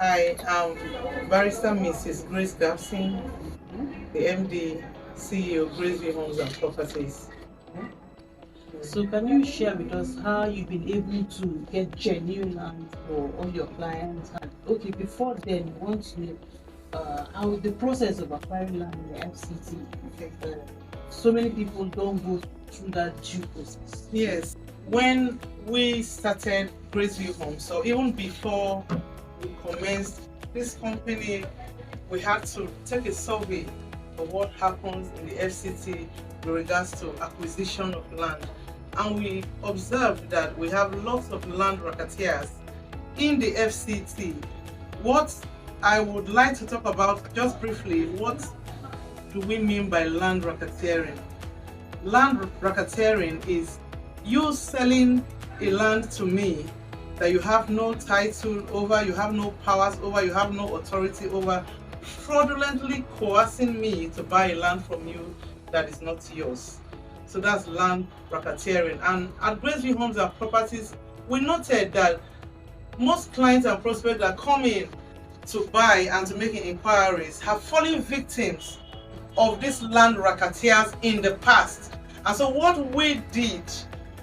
I am Barrister Mrs. Grace Gapson, the MD, CEO, Graceview Homes and Properties. So can you share with us how you've been able to get genuine land for all your clients? And okay, before then, we want to know how the process of acquiring land in the FCT. Okay. So many people don't go through that due process. Yes. When we started Graceview Homes, so even before we commenced this company, we had to take a survey of what happens in the FCT with regards to acquisition of land. And we observed that we have lots of land racketeers in the FCT. What I would like to talk about just briefly, what do we mean by land racketeering? Land racketeering is you selling a land to me that you have no title over, you have no powers over, you have no authority over, fraudulently coercing me to buy a land from you that is not yours. So that's land racketeering. And at Graceview Homes and Properties, we noted that most clients and prospects that come in to buy and to make inquiries have fallen victims of these land racketeers in the past. And so what we did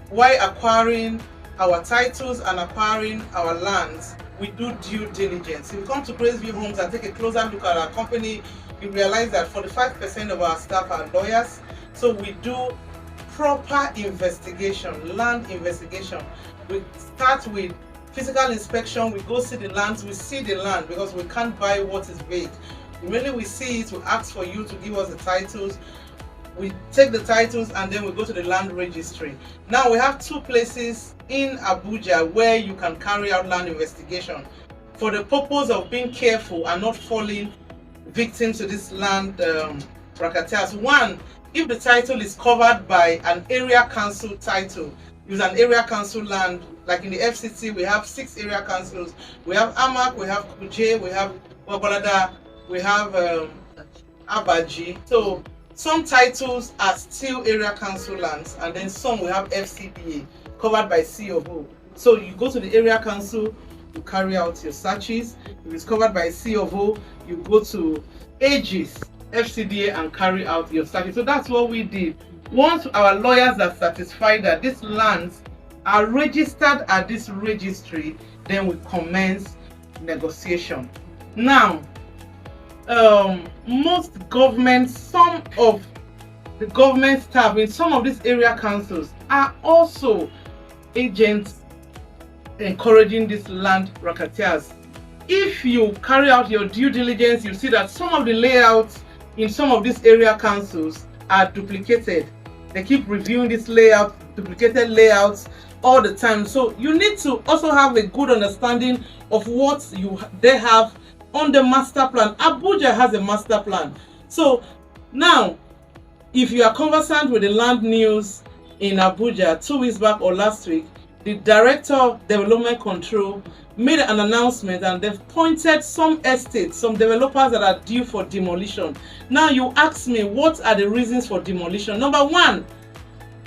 while acquiring our titles and acquiring our lands, we do due diligence. If you come to Graceview Homes and take a closer look at our company, you realize that 45% of our staff are lawyers. So we do proper investigation, land investigation. We start with physical inspection, we go see the lands, we see the land because we can't buy what is vague. Immediately we see it, we ask for you to give us the titles. We take the titles and then we go to the land registry. Now we have two places in Abuja where you can carry out land investigation for the purpose of being careful and not falling victim to this land racketeers. One, if the title is covered by an area council title, use an area council land, like in the FCT we have 6 area councils. We have Amak, we have Kuje, we have Wabalada, we have Abaji. So some titles are still area council lands, and then some we have FCDA covered by C of O. So you go to the area council, you carry out your searches. If it's covered by C of O, you go to Aegis, FCDA, and carry out your searches. So that's what we did. Once our lawyers are satisfied that these lands are registered at this registry, then we commence negotiation. Now, most governments, some of the government staff in some of these area councils are also agents encouraging these land racketeers. If you carry out your due diligence, you see that some of the layouts in some of these area councils are duplicated. They keep reviewing this layout, duplicated layouts all the time. So you need to also have a good understanding of what they have on the master plan. Abuja has a master plan. So now, if you are conversant with the land news in Abuja 2 weeks back or last week, the Director of Development Control made an announcement and they've pointed some estates, some developers that are due for demolition. Now you ask me, what are the reasons for demolition? Number one,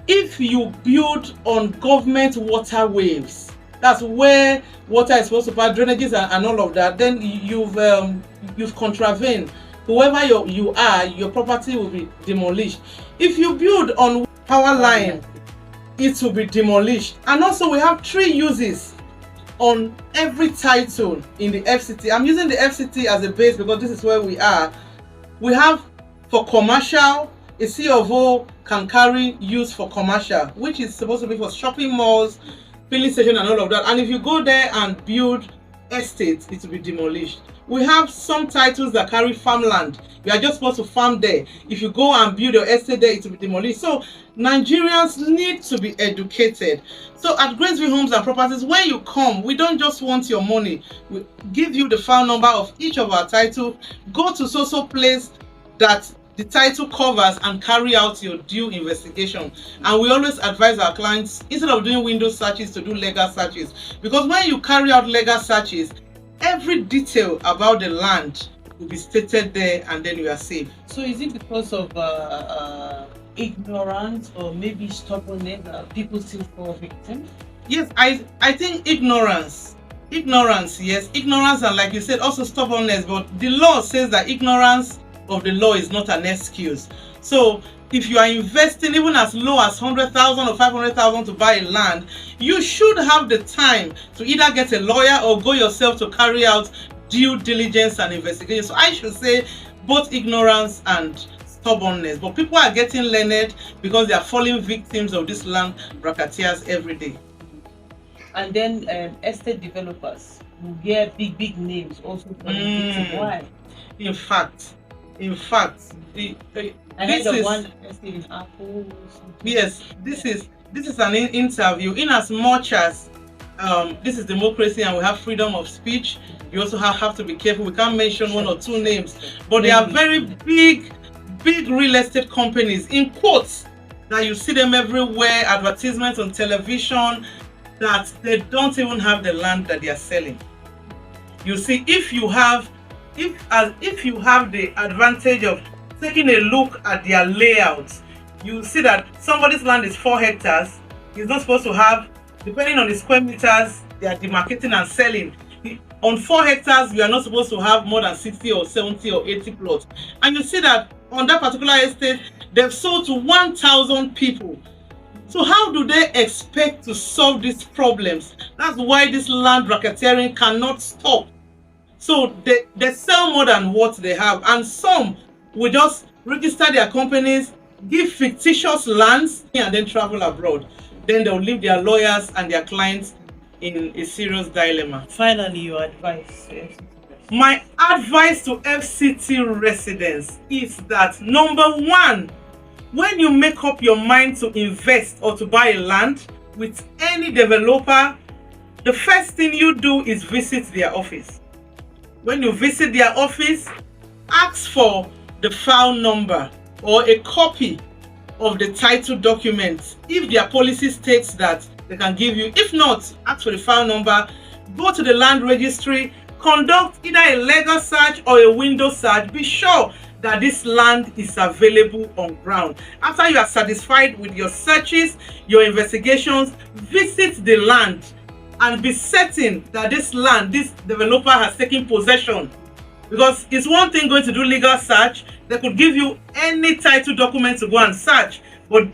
if you build on government waterways, that's where water is supposed to pass, drainages and all of that, then you've contravened. Whoever you are, your property will be demolished. If you build on power line, it will be demolished. And also we have 3 uses on every title in the FCT. I'm using the FCT as a base because this is where we are. We have for commercial, a C of O can carry use for commercial, which is supposed to be for shopping malls, filling station and all of that. And if you go there and build estates, it will be demolished. We have some titles that carry farmland. You are just supposed to farm there. If you go and build your estate there, it will be demolished. So Nigerians need to be educated. So at Graceview Homes and Properties, when you come, we don't just want your money. We give you the file number of each of our titles. Go to so place that the title covers and carry out your due investigation. And we always advise our clients, instead of doing window searches, to do legal searches, because when you carry out legal searches, every detail about the land will be stated there, and then you are safe. So is it because of ignorance or maybe stubbornness that people still fall victim? Yes, I think ignorance Ignorance, yes, ignorance, and like you said, also stubbornness. But the law says that ignorance of the law is not an excuse. So if you are investing even as low as 100,000 or 500,000 to buy a land, you should have the time to either get a lawyer or go yourself to carry out due diligence and investigation. So I should say both ignorance and stubbornness. But people are getting learned because they are falling victims of these land racketeers every day. And then estate developers will get big names also falling victim. Why? In fact, I heard of one estate in Apple. Yes, this is an interview. In as much as this is democracy and we have freedom of speech, you also have to be careful. We can't mention one or two names, but they are very big real estate companies, in quotes, that you see them everywhere, advertisements on television, that they don't even have the land that they are selling. You see, if you have the advantage of taking a look at their layout, you see that somebody's land is 4 hectares. He's not supposed to have, depending on the square meters they are demarcating and selling. On 4 hectares, you are not supposed to have more than 60 or 70 or 80 plots. And you see that on that particular estate, they've sold to 1,000 people. So how do they expect to solve these problems? That's why this land racketeering cannot stop. So they sell more than what they have, and some will just register their companies, give fictitious lands, and then travel abroad. Then they'll leave their lawyers and their clients in a serious dilemma. Finally, your advice to FCT residents. My advice to FCT residents is that, number one, when you make up your mind to invest or to buy a land with any developer, the first thing you do is visit their office. When you visit their office, ask for the file number or a copy of the title document. If their policy states that, they can give you. If not, ask for the file number. Go to the land registry, conduct either a legal search or a window search. Be sure that this land is available on ground. After you are satisfied with your searches, your investigations, visit the land and be certain that this land, this developer has taken possession. Because it's one thing going to do legal search, they could give you any title document to go and search, but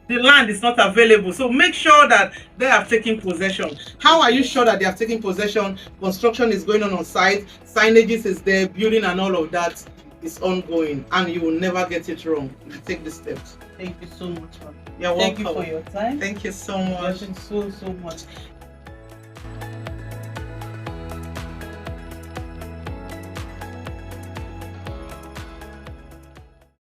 the land is not available. So make sure that they have taken possession. How are you sure that they have taken possession? Construction is going on site, signages is there, building and all of that is ongoing, and you will never get it wrong if you take the steps. Thank you so much, ma'am. You're welcome. Thank you for your time. Thank you so much. You've been so much.